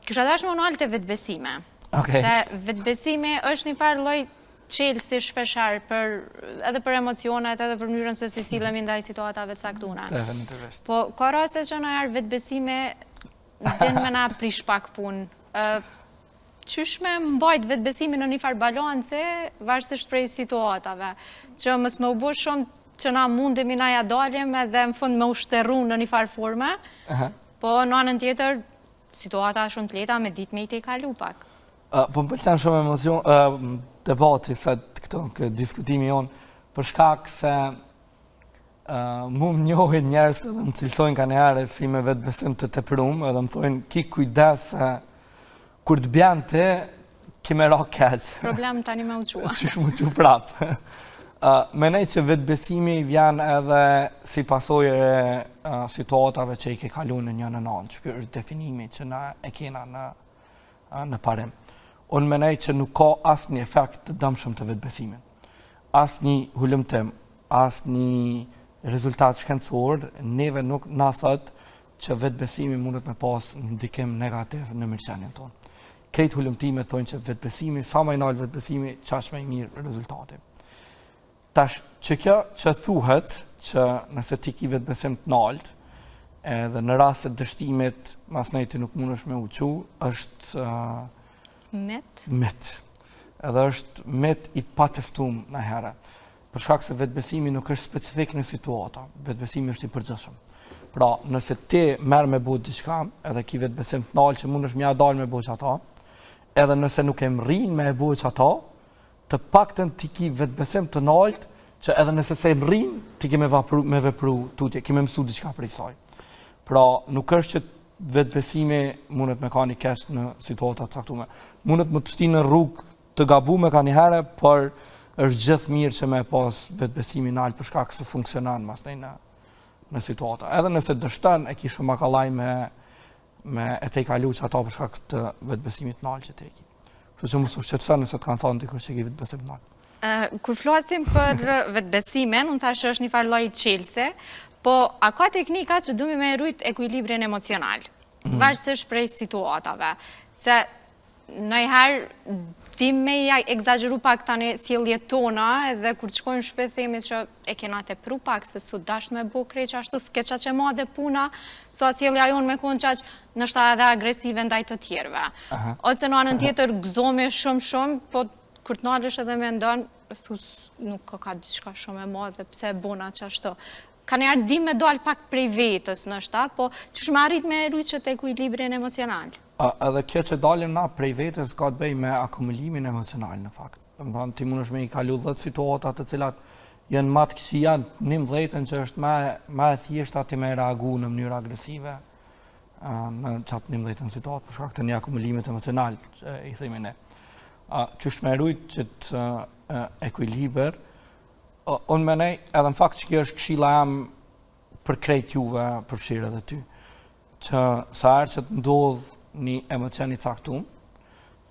Kisha dash manual të vetbesime. Se vetbesimi është një farë lloj çelësi shpeshherë edhe për emocionet, edhe për mënyrën se si silemi ndaj situatave të caktuara. Po ka raste që na herë vetbesimi din me na prish pak punë. Qysh me mbajt vetbesimin në një farë balance varësisht prej situatave, që mos më u bë shumë që na mundemi na ja dalim edhe në fund me ushterru në një farë forme, po në anën tjetër situata shumë të lehta me ditë me i te kalu pak. Po më pëlqen shumë emocion debati sa këtë diskutimi jonë për shkak se mu më njohin njerëz edhe më cilësojnë ka njëherë si me vetbesim të teprum edhe më thojnë ki kujdes kur të bjen ti ki me ra keq. Problem tani me u qua. Qysh mu qu prapë. Menej që vetbesimi vjen edhe si pasojë e situatave që i ke kalu në një në nanë, që kjo është definimi që na e kena në parim. Unë menej që nuk ka asë një efekt të dëmshëm të vetbesimin. Asë një hulumtim, asë një rezultat shkencor, neve nuk na thët që vetbesimi mundet me pas në ndikim negativ në mirëqenien tonë. Krejt hulumtime thonë që vetbesimi, sa më i nalë vetbesimi, qash më i mirë rezultati. Tash, që kjo që thuhet që nëse ti ki vetbesim të nalt, edhe në rastet dështimit, mas nejti nuk mundesh me uqu, është mit. Edhe është mit i pateftum në herë. Për shkak se vetbesimi nuk është specifik në situata, vetbesimi është i përgjithshëm. Pra, nëse ti merr me bëu diçka, edhe ki vetbesim të nalt që mundesh mja dal me bëu ata, edhe nëse nuk e mrin me bëu ata, të paktën ti ki vetbesim të nalt që edhe nëse se mrin, ti ke me vepru tutje, ke me mësu diçka prej saj. Pra, nuk është që vetbesimi mundet me ka një keq në situata të caktuara. Mundet më të shti në rrugë të gabuar ka një herë, por është gjithë mirë që me pas vetbesimi nalt për shkak se funksionon masnej në situata. Edhe nëse dështon e ki shumë akallaj me e te i kalu që ata për shkak të vetbesimit nalt që te ki. Kështu që mos u shqetëson nëse të kanë thonë dikush që ki vetbesim nalt. Kur flasim për vetbesimin, unë thashë është një farë lloj çelëse, po a ka teknika që duhemi me rujt ekuilibrin emocional, varësisht prej situatave, se ndonjëherë tim me ja egzageru pak tani sjelljet tona edhe kur të shkojnë shpejt themi që e kena tepru pak se su dasht me bu krejt ashtu s'ke qa që madhe puna, sa sjellja jonë me konë qaq nështë edhe agresive ndaj të tjerve. Ose në anën tjetër gëzome shumë, po kur të nalësh edhe me ndonë, thus nuk ka diçka shumë e madhe, pse e bona që ashtu. Ka njerë di me dal pak prej vetës nështë, po që shme arrit me rujtë që të ekuilibrin emocional? Edhe kjo që dalim na prej vetës ka të bëj me akumulimin emocional në fakt. Më thonë, ti mundesh me i kalu 10 situatat të cilat janë matë kësi janë 11 që është ma e thjeshta ti me reagu në mënyrë agresive në qatë 11 situatë për shkak të një akumulimit emocional që i themi ne. Që shme rujtë që të ekuiliber, unë menej, edhe në fakt që kjo është këshilla jam për krejt juve, përfshirë edhe ty, që sa herë që të ndodh një emocion i caktuar,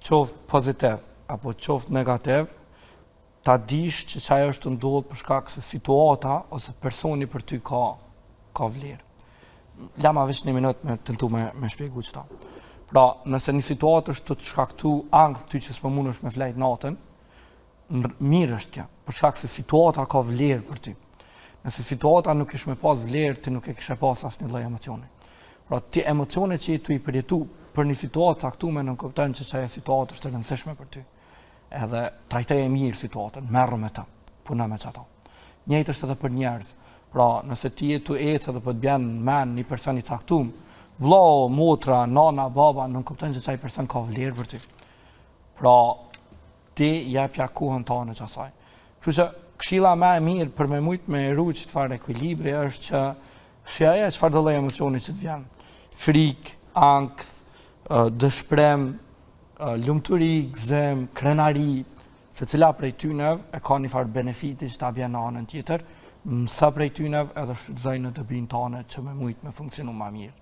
qoftë pozitiv apo qoftë negativ, ta dish që çajo është të ndodh për shkak se situata ose personi për ty ka vlerë. Lama veç një minut me tentu me shpjegu qëta. Pra, nëse një situatë është të shkaktu angth ty që s'po mundesh me flejt natën, mirë është kjo, për shkak se situata ka vlerë për ty. Nëse situata nuk ish me pas vlerë, ti nuk e kishe pas asnjë lloj emocioni. Pra ti emocione që tu i përjetu për një situatë caktuar nuk kupton që çaja situatë është e rëndësishme për ty. Edhe trajtoje mirë situatën, merru me ta, puno me çato. Njëjtë është edhe për njerëz. Pra, nëse ti je tu ecë edhe po të bjen men një person i caktuar, vllau, motra, nana, baba, nuk kupton që çaj person ka vlerë për ty. Pra, ti japja kohën tonë që asaj. Kështu që këshilla më e mirë për me mujt me rujt që të farë ekuilibri është që shjaja çfarë do lloj emocioni që të vjen. Frikë, ankth, dëshprem, lumturi, gëzim, krenari, se cila prej tynev e ka një farë benefiti që ta bjen në anën tjetër, sa prej tynev edhe shfrytëzoj në dobin tonë që me mujt me funksionu më mirë.